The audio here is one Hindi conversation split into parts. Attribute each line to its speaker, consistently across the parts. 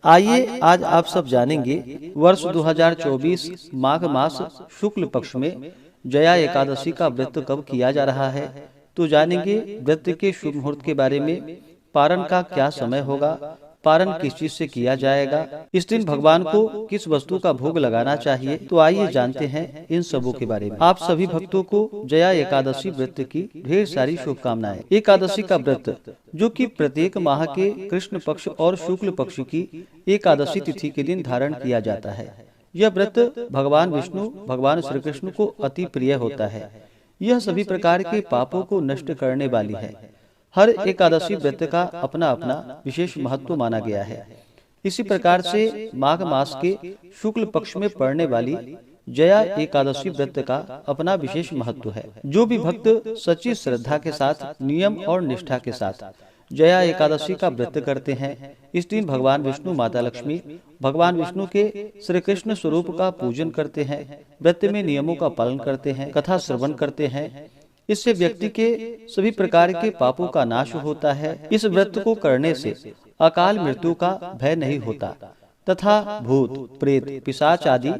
Speaker 1: आइए आज आप सब जानेंगे वर्ष 2024 माघ मास शुक्ल पक्ष में जया एकादशी का व्रत कब किया जा रहा है। तो जानेंगे व्रत के शुभ मुहूर्त के बारे में, पारण का क्या समय होगा, पारण किस चीज से किया जाएगा, इस दिन भगवान को किस वस्तु का भोग लगाना चाहिए। तो आइए जानते हैं इन सबों के बारे में। आप सभी भक्तों को जया एकादशी व्रत की ढेर सारी शुभकामनाएं। एकादशी का व्रत जो कि प्रत्येक माह के कृष्ण पक्ष और शुक्ल पक्ष की एकादशी तिथि के दिन धारण किया जाता है। यह व्रत भगवान विष्णु भगवान श्री कृष्ण को अति प्रिय होता है। यह सभी प्रकार के पापों को नष्ट करने वाली है। हर एकादशी व्रत का अपना अपना विशेष महत्व माना गया है। इसी प्रकार से माघ मास के शुक्ल पक्ष में पड़ने वाली जया एकादशी व्रत का अपना विशेष महत्व है। जो भी भक्त सच्ची श्रद्धा के साथ, नियम और निष्ठा के साथ जया एकादशी का व्रत करते हैं, इस दिन भगवान विष्णु, माता लक्ष्मी, भगवान विष्णु के श्री कृष्ण स्वरूप का पूजन करते हैं, व्रत में नियमों का पालन करते हैं, कथा श्रवण करते हैं। इससे व्यक्ति के सभी प्रकार के पापों का नाश होता है। इस व्रत को करने से अकाल मृत्यु का भय नहीं होता तथा भूत, प्रेत, पिशाच आदि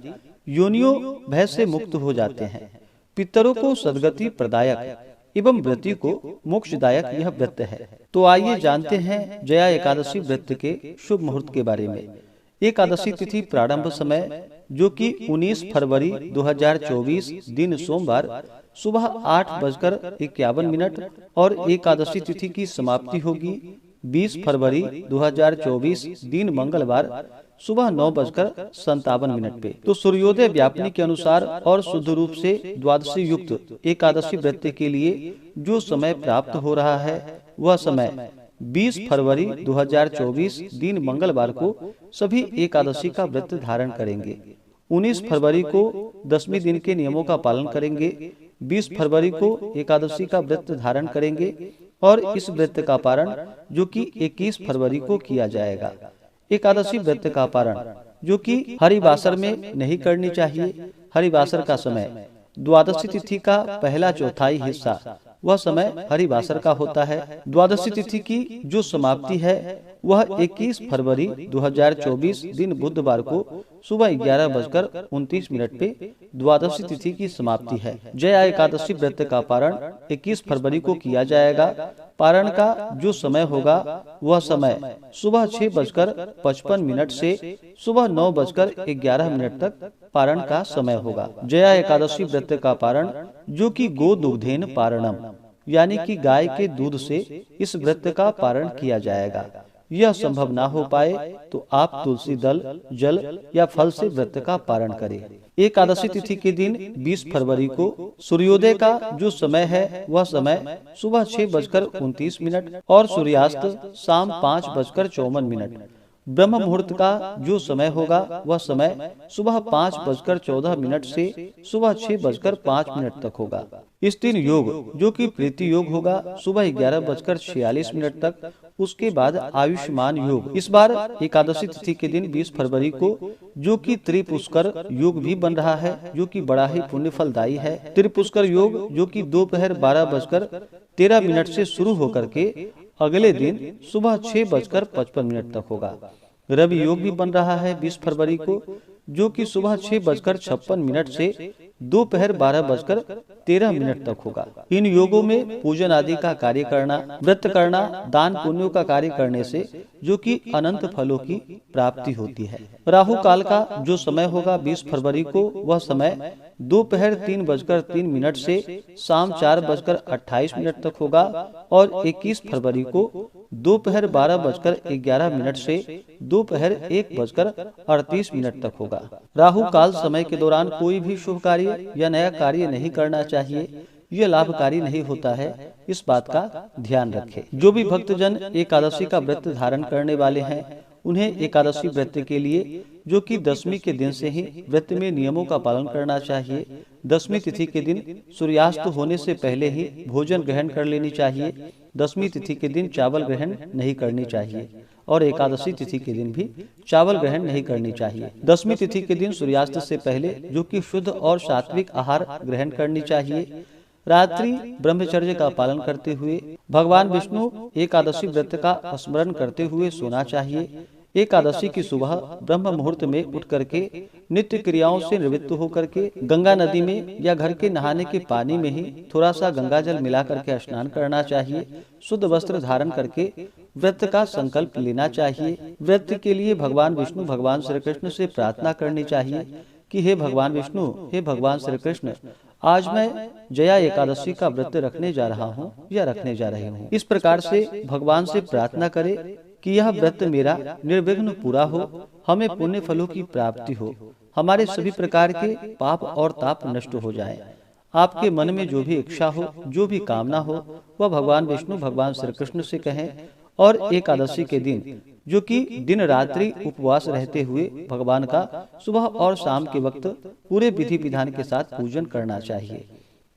Speaker 1: योनियों भय से मुक्त हो जाते हैं। पितरों को सद्गति प्रदायक एवं व्रती को मोक्षदायक यह व्रत है। तो आइए जानते हैं जया एकादशी व्रत के शुभ मुहूर्त के बारे में। एकादशी तिथि प्रारंभ समय जो कि 19 फरवरी 2024 दिन सोमवार सुबह 8:51 और एकादशी तिथि की समाप्ति होगी 20 फरवरी 2024 दिन मंगलवार सुबह 9:57 पे। तो सूर्योदय व्यापनी के अनुसार और शुद्ध रूप से द्वादशी युक्त एकादशी व्रत के लिए जो समय प्राप्त हो रहा है वह समय 20 फरवरी 2024 दिन मंगलवार को सभी एकादशी का व्रत धारण करेंगे। 19 फरवरी को दसवीं दिन के नियमों का पालन करेंगे। 20 फरवरी को एकादशी का व्रत धारण करेंगे और इस व्रत का पारण जो कि 21 फरवरी को किया जाएगा। एकादशी व्रत का पारण जो कि हरिवासर में नहीं करनी चाहिए। हरिवासर का समय द्वादशी तिथि का पहला चौथाई हिस्सा वह समय हरिवासर का होता है। द्वादशी तिथि की जो समाप्ति है वह 21 फरवरी 2024 दिन बुधवार को सुबह 11:29 पे द्वादशी तिथि की समाप्ति है। जया एकादशी व्रत का पारण 21 फरवरी को किया जाएगा। पारण का जो समय होगा वह समय सुबह 6:55 से सुबह 9:11 तक पारण का समय होगा। जया एकादशी व्रत का पारण जो कि गो दुग्धेन पारणम यानी कि गाय के दूध से इस व्रत का पारण किया जाएगा। यह संभव ना हो पाए तो आप तुलसी दल, जल या फल से व्रत का पारण करें। एकादशी तिथि के दिन 20 फरवरी को सूर्योदय का जो समय है वह समय सुबह 6:29 और सूर्यास्त शाम 5:54। ब्रह्म मुहूर्त का जो समय होगा वह समय सुबह 5:14 से सुबह 6:05 तक होगा। इस दिन योग जो कि प्रीति योग होगा सुबह 11:46 तक। उसके बाद आयुष्मान योग इस बार एकादशी तिथि के दिन 20 फरवरी को जो कि त्रिपुष्कर योग भी बन रहा है, जो कि बड़ा ही पुण्य फलदायी है। त्रिपुष्कर योग जो कि दोपहर 12:13 से शुरू होकर के अगले दिन सुबह 6:55 तक होगा। रवि योग भी बन रहा है 20 फरवरी को जो कि सुबह 6:56 से दोपहर 12:13 तक होगा। इन योगों में पूजन आदि का कार्य करना, व्रत करना, दान पुण्यों का कार्य करने से जो कि अनंत फलों की प्राप्ति होती है। राहु काल का जो समय होगा 20 फरवरी को वह समय दोपहर 3:03 से शाम 4:28 तक होगा और 21 फरवरी को दोपहर 12:11 से दोपहर 1:38 तक होगा। राहु काल समय के दौरान कोई भी शुभ कार्य या नया कार्य नहीं करना चाहिए। यह लाभकारी नहीं होता है, इस बात का ध्यान रखें। जो भी भक्तजन एकादशी का व्रत धारण करने वाले हैं उन्हें एकादशी व्रत के लिए जो कि दसवीं के दिन से ही व्रत में नियमों का पालन करना चाहिए। दसवीं तिथि के दिन सूर्यास्त होने से पहले ही भोजन ग्रहण कर लेनी चाहिए। दसवीं तिथि के दिन चावल ग्रहण नहीं करनी चाहिए और एकादशी तिथि के दिन भी चावल ग्रहण नहीं करनी चाहिए। दसवीं तिथि के दिन सूर्यास्त से पहले जो कि शुद्ध और सात्विक आहार ग्रहण करनी चाहिए। रात्रि ब्रह्मचर्य का पालन करते हुए भगवान विष्णु एकादशी व्रत का स्मरण करते हुए सोना चाहिए। एकादशी की सुबह ब्रह्म मुहूर्त में उठ करके नित्य क्रियाओं से निवृत्त होकर के गंगा नदी में या घर के नहाने के पानी में ही थोड़ा सा गंगा जल मिला करके स्नान करना चाहिए। शुद्ध वस्त्र धारण करके व्रत का संकल्प लेना चाहिए। व्रत के लिए भगवान विष्णु भगवान श्री कृष्ण से प्रार्थना करनी चाहिए कि हे भगवान विष्णु, हे भगवान श्री कृष्ण, आज मैं जया एकादशी का व्रत रखने जा रहा हूँ या रखने जा रही हूँ। इस प्रकार से भगवान से प्रार्थना करें कि यह व्रत मेरा निर्विघ्न पूरा हो, हमें पुण्य फलों की प्राप्ति हो, हमारे सभी प्रकार के पाप और ताप नष्ट हो जाए। आपके मन में जो भी इच्छा हो, जो भी कामना हो, वह भगवान विष्णु भगवान श्री कृष्ण से कहें। और एकादशी के दिन, जो कि दिन रात्रि उपवास रहते हुए भगवान का सुबह और शाम के वक्त पूरे विधि विधान के साथ पूजन करना चाहिए।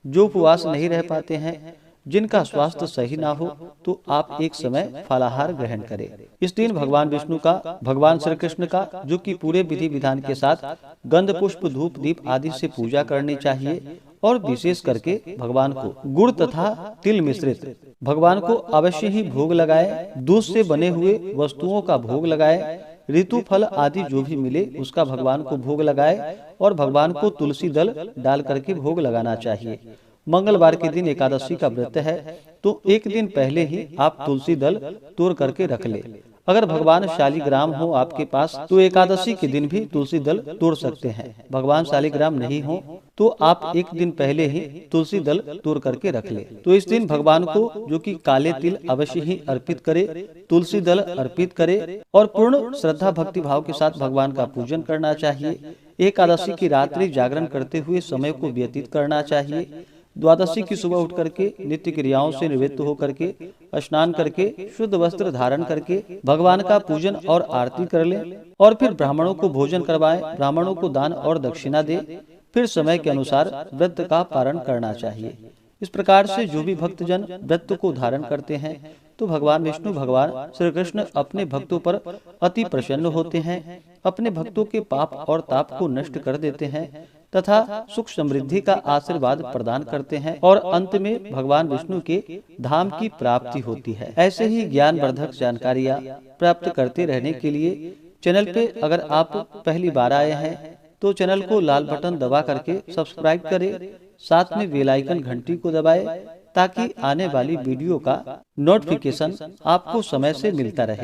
Speaker 1: जो उपवास नहीं रह पाते हैं, जिनका स्वास्थ्य सही ना हो, तो आप एक समय फलाहार ग्रहण करें। इस दिन भगवान विष्णु का, भगवान श्री कृष्ण का, जो कि पूरे विधि विधान के साथ गंध पुष्प धूप दीप आदि से पूजा करनी चाहिए। और विशेष करके भगवान को गुड़ तथा तिल मिश्रित भगवान को अवश्य ही भोग लगाए। दूध से बने हुए वस्तुओं का भोग लगाए। ऋतु फल आदि जो भी मिले उसका भगवान को भोग लगाए। और भगवान को तुलसी दल डाल करके भोग लगाना चाहिए। मंगलवार के दिन एकादशी का व्रत है, तो एक दिन पहले ही आप तुलसी दल तोड़ करके रख ले। अगर भगवान शालिग्राम हो आपके पास, तो एकादशी के दिन भी तुलसी दल तोड़ सकते हैं। भगवान शालिग्राम नहीं हो तो आप एक दिन पहले ही तुलसी दल तोड़ करके रख ले। तो इस दिन भगवान को जो कि काले तिल अवश्य ही अर्पित करे, तुलसी दल अर्पित करे और पूर्ण श्रद्धा भक्ति भाव के साथ भगवान का पूजन करना चाहिए। एकादशी की रात्रि जागरण करते हुए समय को व्यतीत करना चाहिए। द्वादशी की सुबह उठ करके नित्य क्रियाओं से निवृत्त होकर के स्नान करके शुद्ध वस्त्र धारण करके भगवान का पूजन और आरती कर ले। और फिर ब्राह्मणों को भोजन करवाएं, ब्राह्मणों को दान और दक्षिणा दे। फिर समय के अनुसार व्रत का पारण करना चाहिए। इस प्रकार से जो भी भक्तजन व्रत को धारण करते हैं, तो भगवान विष्णु भगवान श्री कृष्ण अपने भक्तों पर अति प्रसन्न होते हैं, अपने भक्तों के पाप और ताप को नष्ट कर देते हैं तथा सुख समृद्धि का आशीर्वाद प्रदान करते हैं। और अंत में भगवान विष्णु के धाम की प्राप्ति होती है। ऐसे ही ज्ञानवर्धक जानकारियाँ प्राप्त करते रहने के लिए चैनल पे अगर आप पहली बार आए हैं, तो चैनल को लाल बटन दबा करके सब्सक्राइब करें, साथ में बेल आइकन घंटी को दबाएं, ताकि आने वाली वीडियो का नोटिफिकेशन आपको समय से मिलता रहे।